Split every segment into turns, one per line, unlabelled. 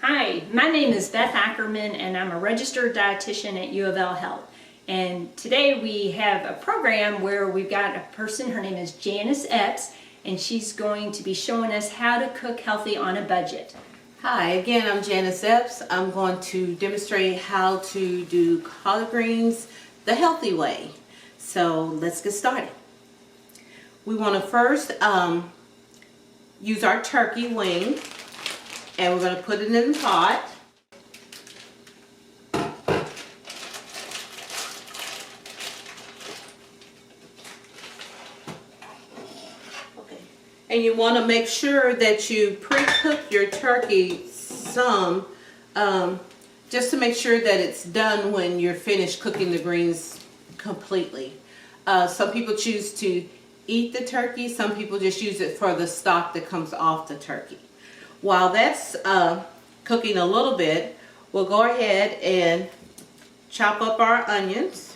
Hi, my name is Beth Ackerman and I'm a registered dietitian at UofL Health. And today we have a program where we've got a person, her name is Janice Epps, and she's going to be showing us how to cook healthy on a budget.
Hi, again, I'm Janice Epps. I'm going to demonstrate how to do collard greens the healthy way. So let's get started. We want to first use our turkey wing, and we're going to put it in the pot. Okay. And you want to make sure that you pre-cook your turkey some, just to make sure that it's done when you're finished cooking the greens completely. Some people choose to eat the turkey. Some people just use it for the stock that comes off the turkey. While that's cooking a little bit, we'll go ahead and chop up our onions.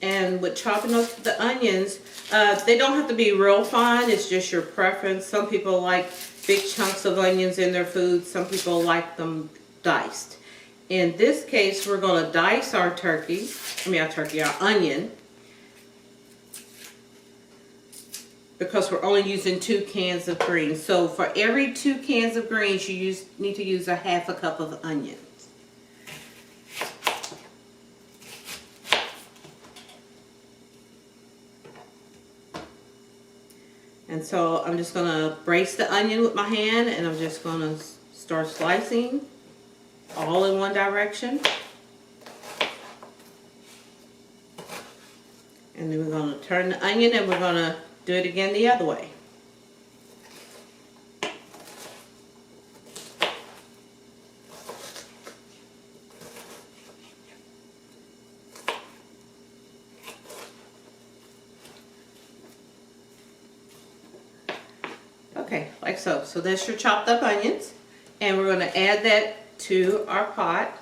And with chopping up the onions, they don't have to be real fine. It's just your preference. Some people like big chunks of onions in their food. Some people like them diced. In this case, we're going to dice our our onion. Because we're only using 2 cans of greens. So for every 2 cans of greens, you need to use a half a cup of onions. And so I'm just going to brace the onion with my hand, and I'm just going to start slicing all in one direction. And then we're going to turn the onion, and we're going to do it again the other way. Okay, like so. So that's your chopped up onions. And we're going to add that to our pot.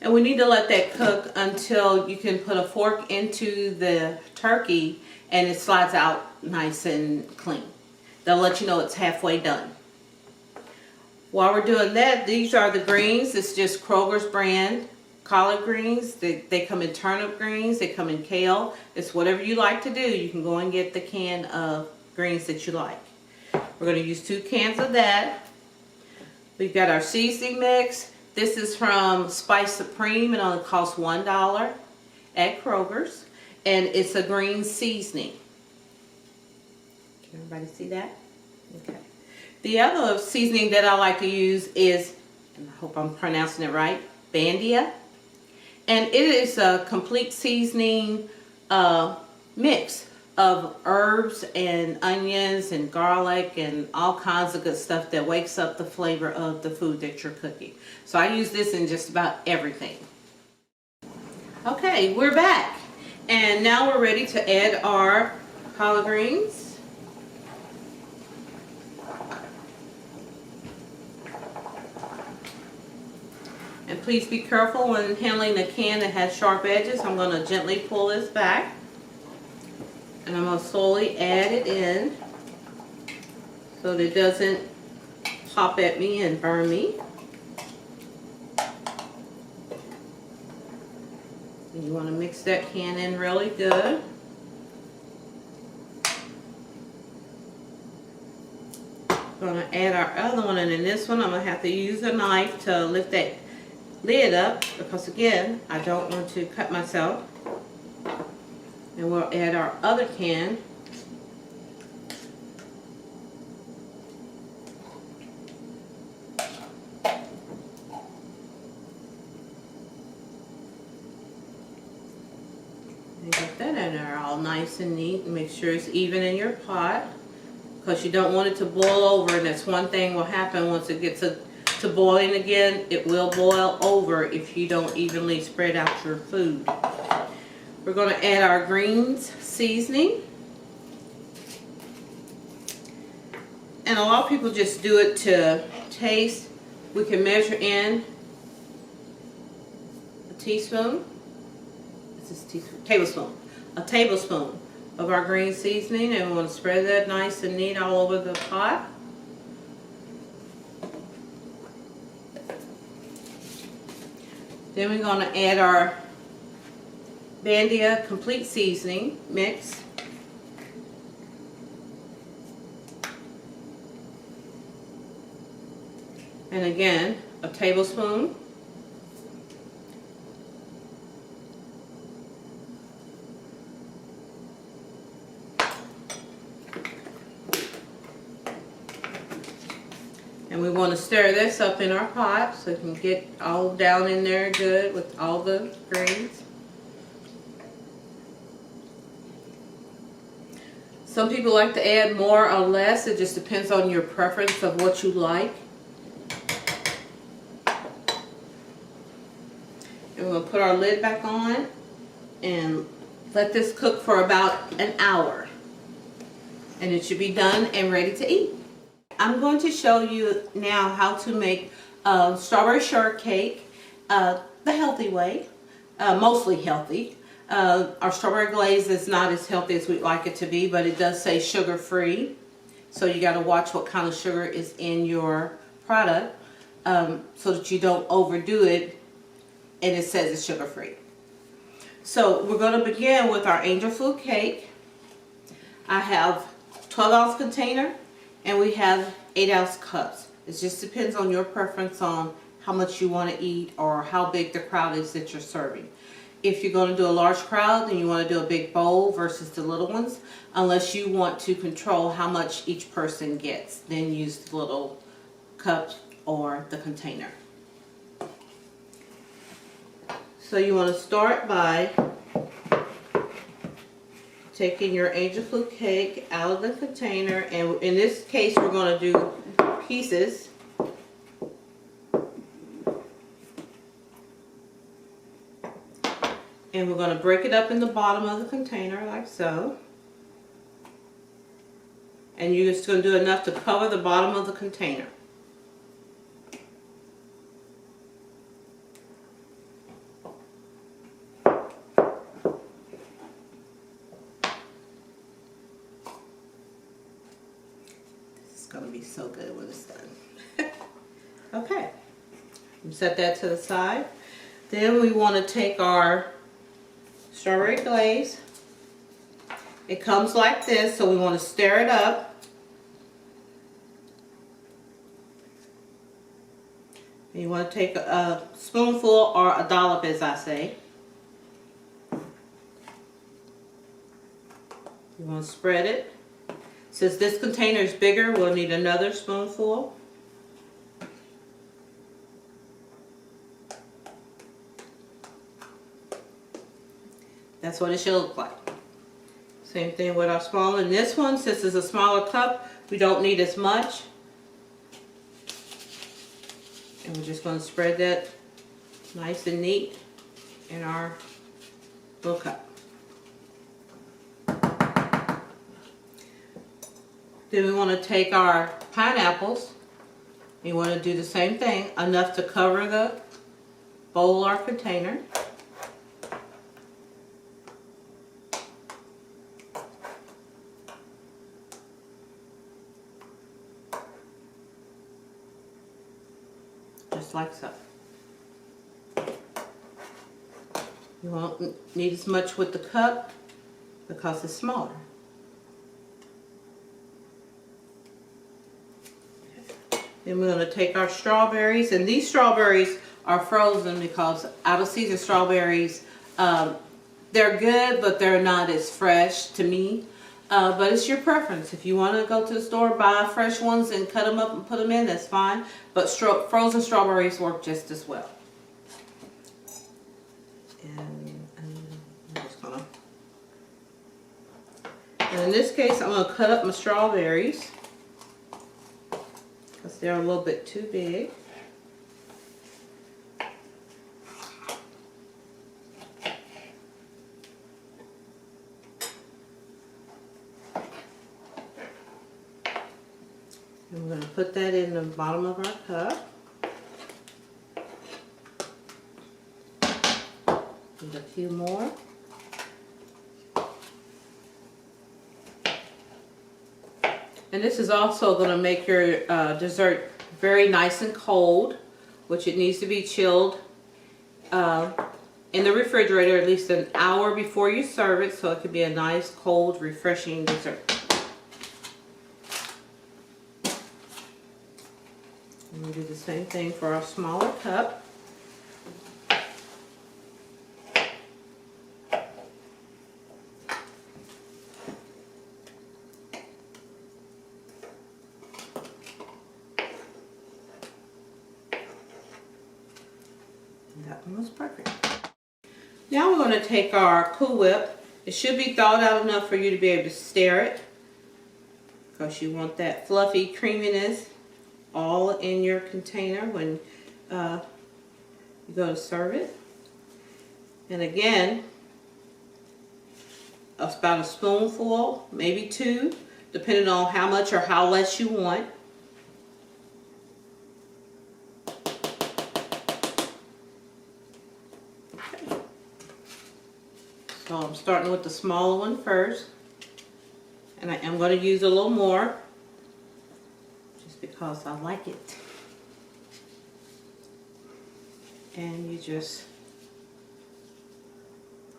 And we need to let that cook until you can put a fork into the turkey and it slides out nice and clean. They'll let you know it's halfway done. While we're doing that, these are the greens. It's just Kroger's brand collard greens. They come in turnip greens. They come in kale. It's whatever you like to do. You can go and get the can of greens that you like. We're going to use 2 cans of that. We've got our seasoning mix. This is from Spice Supreme. It only costs $1 at Kroger's. And it's a green seasoning. Can everybody see that? Okay. The other seasoning that I like to use is, and I hope I'm pronouncing it right, Bandia. And it is a complete seasoning mix of herbs and onions and garlic and all kinds of good stuff that wakes up the flavor of the food that you're cooking. So I use this in just about everything. Okay, we're back. And now we're ready to add our collard greens. And please be careful when handling a can that has sharp edges. I'm going to gently pull this back. And I'm going to slowly add it in so that it doesn't pop at me and burn me. And you want to mix that can in really good. Going to add our other one, and in this one I'm going to have to use a knife to lift that lid up because again I don't want to cut myself. And we'll add our other can. And get that in there all nice and neat, and make sure it's even in your pot because you don't want it to boil over, and that's one thing will happen once it gets to boiling again. It will boil over if you don't evenly spread out your food. We're going to add our greens seasoning. and a lot of people just do it to taste. We can measure in a teaspoon. This is tablespoon. A tablespoon of our green seasoning, and we want to spread that nice and neat all over the pot. Then we're going to add our Bandia complete seasoning mix. And again, a tablespoon. And we want to stir this up in our pot so it can get all down in there good with all the greens. Some people like to add more or less. It just depends on your preference of what you like. And we're going to put our lid back on and let this cook for about an hour. And it should be done and ready to eat. I'm going to show you now how to make strawberry shortcake the healthy way, mostly healthy. Our strawberry glaze is not as healthy as we'd like it to be, but it does say sugar-free. So you got to watch what kind of sugar is in your product so that you don't overdo it and it says it's sugar-free. So we're going to begin with our angel food cake. I have 12-ounce container and we have 8-ounce cups. It just depends on your preference on how much you want to eat or how big the crowd is that you're serving. If you're going to do a large crowd, then you want to do a big bowl versus the little ones. Unless you want to control how much each person gets, then use the little cup or the container. So you want to start by taking your angel food cake out of the container, and in this case we're going to do pieces. And we're going to break it up in the bottom of the container like so. And you're just going to do enough to cover the bottom of the container. This is going to be so good when it's done. Okay. Set that to the side. Then we want to take our strawberry glaze. It comes like this, so we want to stir it up. And you want to take a spoonful or a dollop, as I say. You want to spread it. Since this container is bigger, we'll need another spoonful. That's what it should look like. Same thing with our small. In this one, since it's a smaller cup, we don't need as much. And we're just going to spread that nice and neat in our little cup. Then we want to take our pineapples. You want to do the same thing, enough to cover the bowl or container. Just like so. You won't need as much with the cup because it's smaller. Then we're going to take our strawberries, and these strawberries are frozen because out of season strawberries, they're good, but they're not as fresh to me. But it's your preference. If you want to go to the store, buy fresh ones and cut them up and put them in, that's fine. But frozen strawberries work just as well. And I'm just gonna. And in this case, I'm going to cut up my strawberries because they're a little bit too big. And we're going to put that in the bottom of our cup. Need a few more. And this is also going to make your dessert very nice and cold, which it needs to be chilled in the refrigerator at least an hour before you serve it, so it can be a nice, cold, refreshing dessert. And we'll do the same thing for our smaller cup. That one was perfect. Now we're going to take our Cool Whip. It should be thawed out enough for you to be able to stir it, because you want that fluffy creaminess all in your container when you go to serve it. And again, about a spoonful, maybe two, depending on how much or how less you want. So I'm starting with the smaller one first, and I am going to use a little more just because I like it. And you just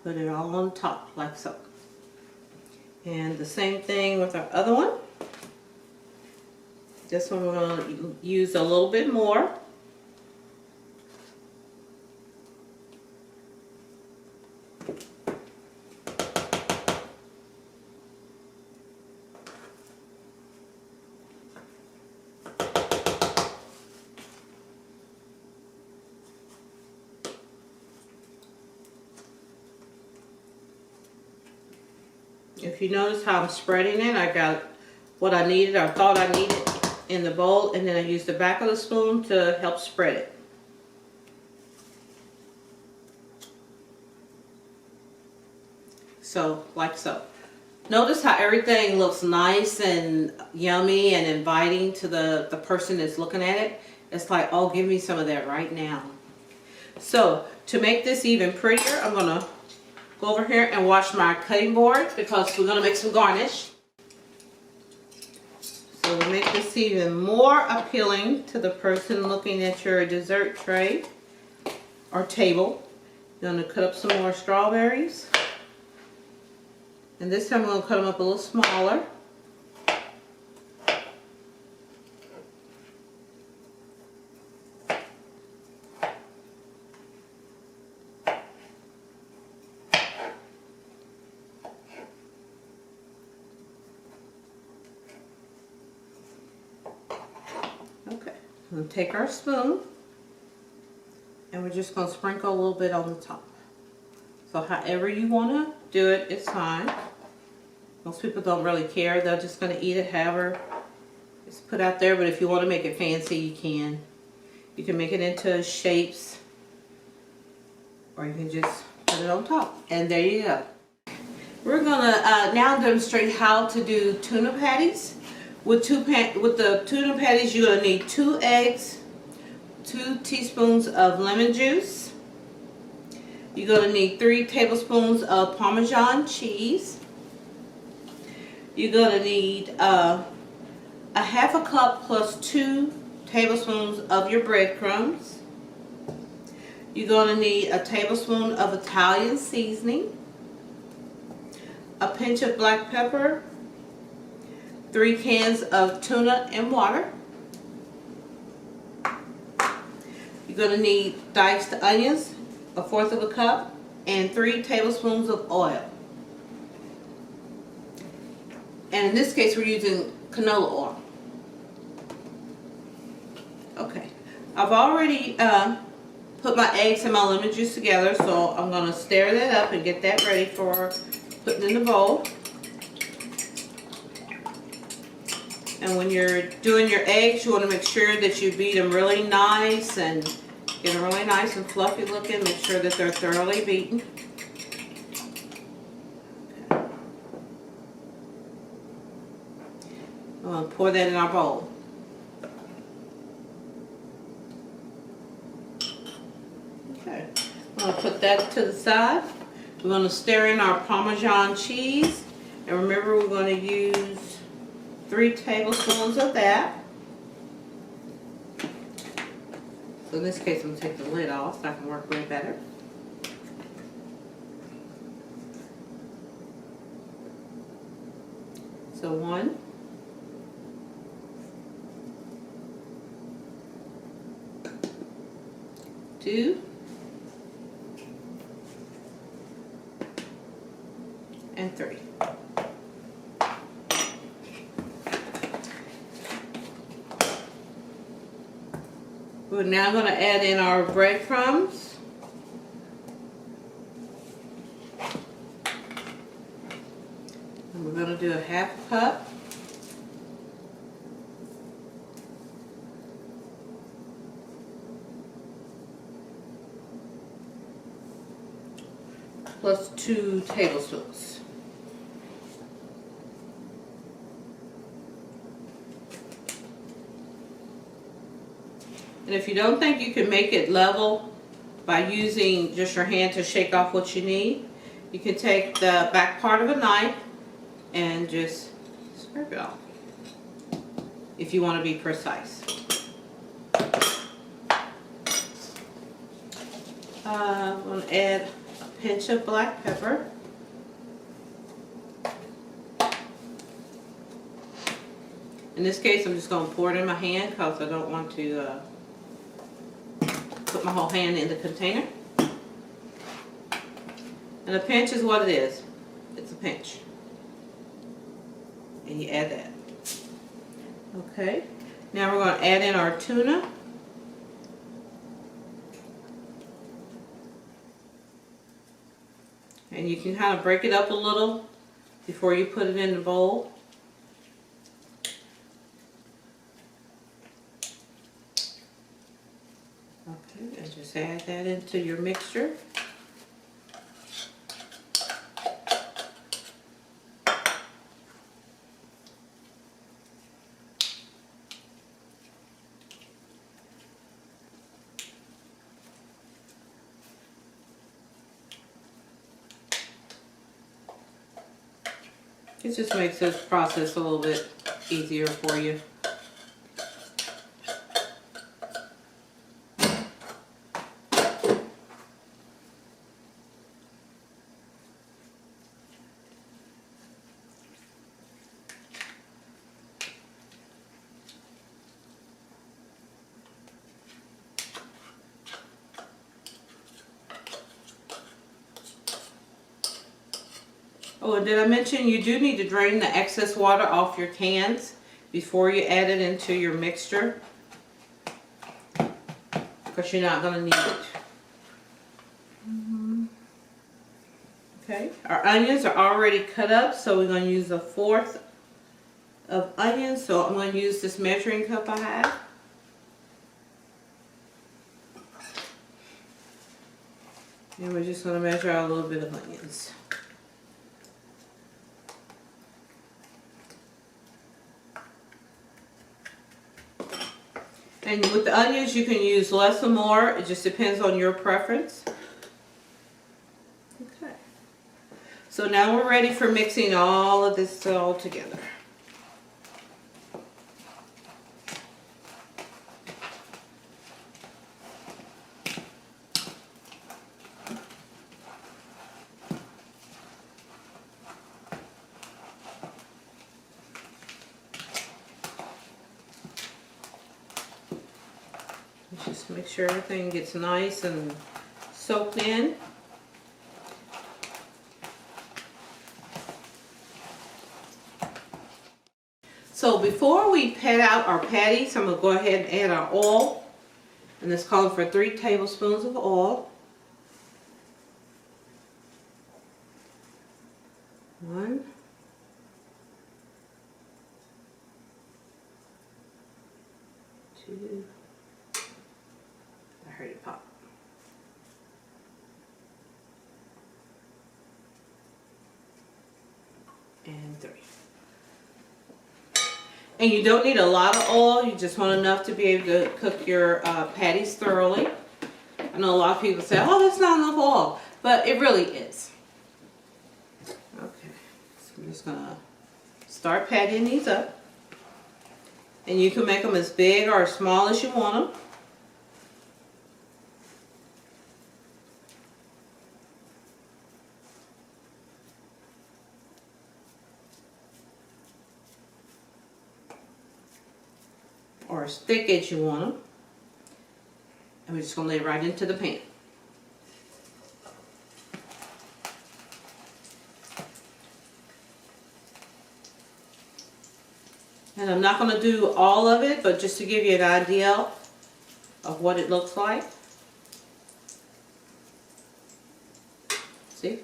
put it all on top like so. And the same thing with our other one. This one we're going to use a little bit more. If you notice how I'm spreading it, I got what I needed or thought I needed in the bowl, and then I used the back of the spoon to help spread it. So, like so. Notice how everything looks nice and yummy and inviting to the person that's looking at it. It's like, oh, give me some of that right now. So, to make this even prettier, I'm going to go over here and wash my cutting board because we're going to make some garnish. So to make this even more appealing to the person looking at your dessert tray or table, you're going to cut up some more strawberries. And this time I'm going to cut them up a little smaller. We'll take our spoon and we're just going to sprinkle a little bit on the top. So however you want to do it, it's fine. Most people don't really care. They're just going to eat it however it's put out there. But if you want to make it fancy, you can. You can make it into shapes, or you can just put it on top. And there you go. We're going to now demonstrate how to do tuna patties. With the tuna patties, you're going to need 2 eggs, 2 teaspoons of lemon juice. You're going to need 3 tablespoons of Parmesan cheese. You're going to need a half a cup plus 2 tablespoons of your breadcrumbs. You're going to need a tablespoon of Italian seasoning, a pinch of black pepper, 3 cans of tuna and water. You're going to need diced onions, 1/4 of a cup, and 3 tablespoons of oil. And in this case, we're using canola oil. Okay, I've already put my eggs and my lemon juice together, so I'm going to stir that up and get that ready for putting in the bowl. And when you're doing your eggs, you want to make sure that you beat them really nice and get them really nice and fluffy looking. Make sure that they're thoroughly beaten. Okay. I'm going to pour that in our bowl. I'll put that to the side. We're going to stir in our Parmesan cheese. And remember, we're going to use 3 tablespoons of that. So in this case, I'm going to take the lid off so I can work way better. So 1. 2. And 3. We're now going to add in our breadcrumbs. And we're going to do a 1/2 cup. Plus 2 tablespoons. And if you don't think you can make it level by using just your hand to shake off what you need, you can take the back part of a knife and just scrape it off if you want to be precise. I'm going to add a pinch of black pepper. In this case, I'm just going to pour it in my hand because I don't want to put my whole hand in the container. And a pinch is what it is. It's a pinch. And you add that. Okay. Now we're going to add in our tuna. And you can kind of break it up a little before you put it in the bowl. Okay, and just add that into your mixture. It just makes this process a little bit easier for you. Oh, and did I mention you do need to drain the excess water off your cans before you add it into your mixture, because you're not going to need it. Okay, our onions are already cut up, so we're going to use 1/4 of onions. So I'm going to use this measuring cup I have. And we're just going to measure out a little bit of onions. And with the onions, you can use less or more. It just depends on your preference. Okay. So now we're ready for mixing all of this all together. Just make sure everything gets nice and soaked in. So before we pat out our patties, I'm going to go ahead and add our oil. And this calls for 3 tablespoons of oil. 1. 2. I heard it pop. And 3. And you don't need a lot of oil. You just want enough to be able to cook your patties thoroughly. I know a lot of people say, oh, that's not enough oil, but it really is. Okay, so I'm just gonna start patting these up. And you can make them as big or as small as you want them. Or as thick as you want them. And we're just going to lay it right into the pan. And I'm not going to do all of it, but just to give you an idea of what it looks like. See?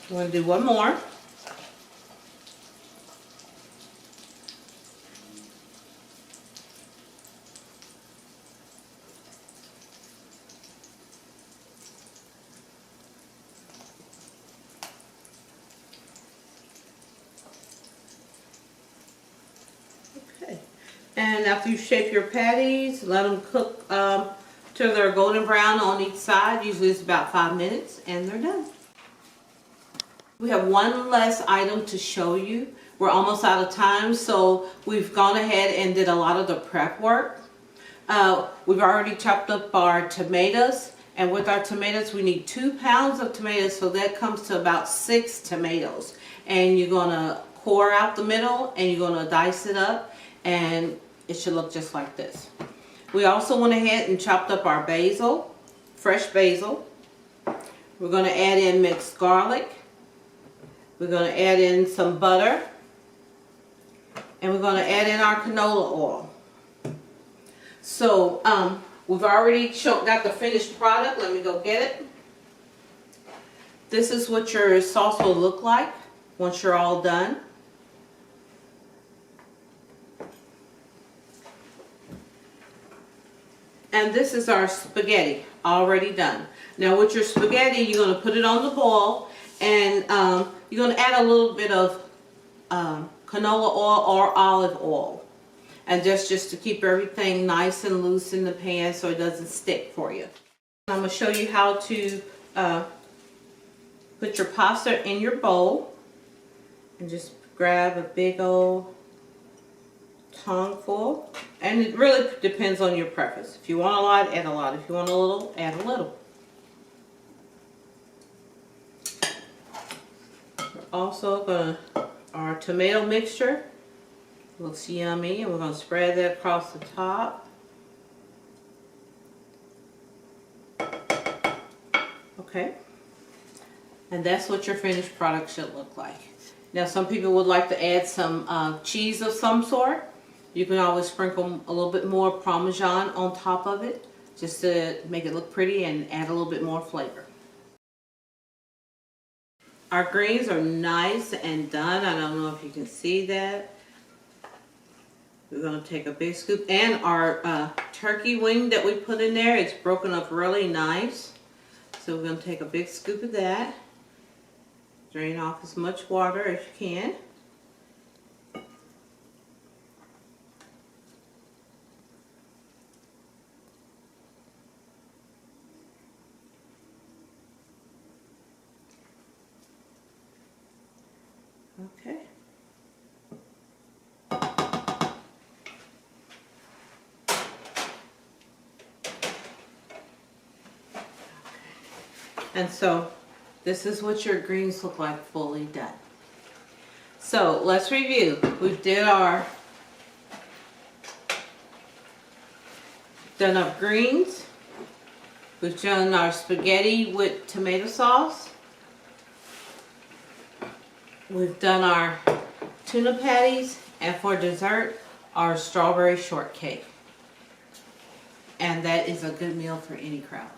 I'm going to do one more. And after you shape your patties, let them cook till they're golden brown on each side. Usually it's about 5 minutes and they're done. We have one last item to show you. We're almost out of time, so we've gone ahead and did a lot of the prep work. We've already chopped up our tomatoes, and with our tomatoes we need 2 pounds of tomatoes, so that comes to about 6 tomatoes. And you're gonna core out the middle and you're gonna dice it up, and it should look just like this. We also went ahead and chopped up our basil, fresh basil. We're going to add in mixed garlic. We're going to add in some butter. And we're going to add in our canola oil. So we've already got the finished product. Let me go get it. This is what your sauce will look like once you're all done. And this is our spaghetti already done. Now with your spaghetti, you're going to put it on the boil, and you're going to add a little bit of canola oil or olive oil. And just to keep everything nice and loose in the pan so it doesn't stick for you. I'm going to show you how to put your pasta in your bowl. And just grab a big old tongue full, and it really depends on your preference. If you want a lot, add a lot. If you want a little, add a little. We're also going to, our tomato mixture looks yummy, and we're going to spread that across the top. Okay, and that's what your finished product should look like. Now some people would like to add some cheese of some sort. You can always sprinkle a little bit more Parmesan on top of it, just to make it look pretty and add a little bit more flavor. Our greens are nice and done. I don't know if you can see that. We're going to take a big scoop, and our turkey wing that we put in there, it's broken up really nice. So we're going to take a big scoop of that. Drain off as much water as you can. Okay. And so this is what your greens look like fully done. So let's review. We did our greens. We've done our spaghetti with tomato sauce. We've done our tuna patties, and for dessert, our strawberry shortcake. And that is a good meal for any crowd.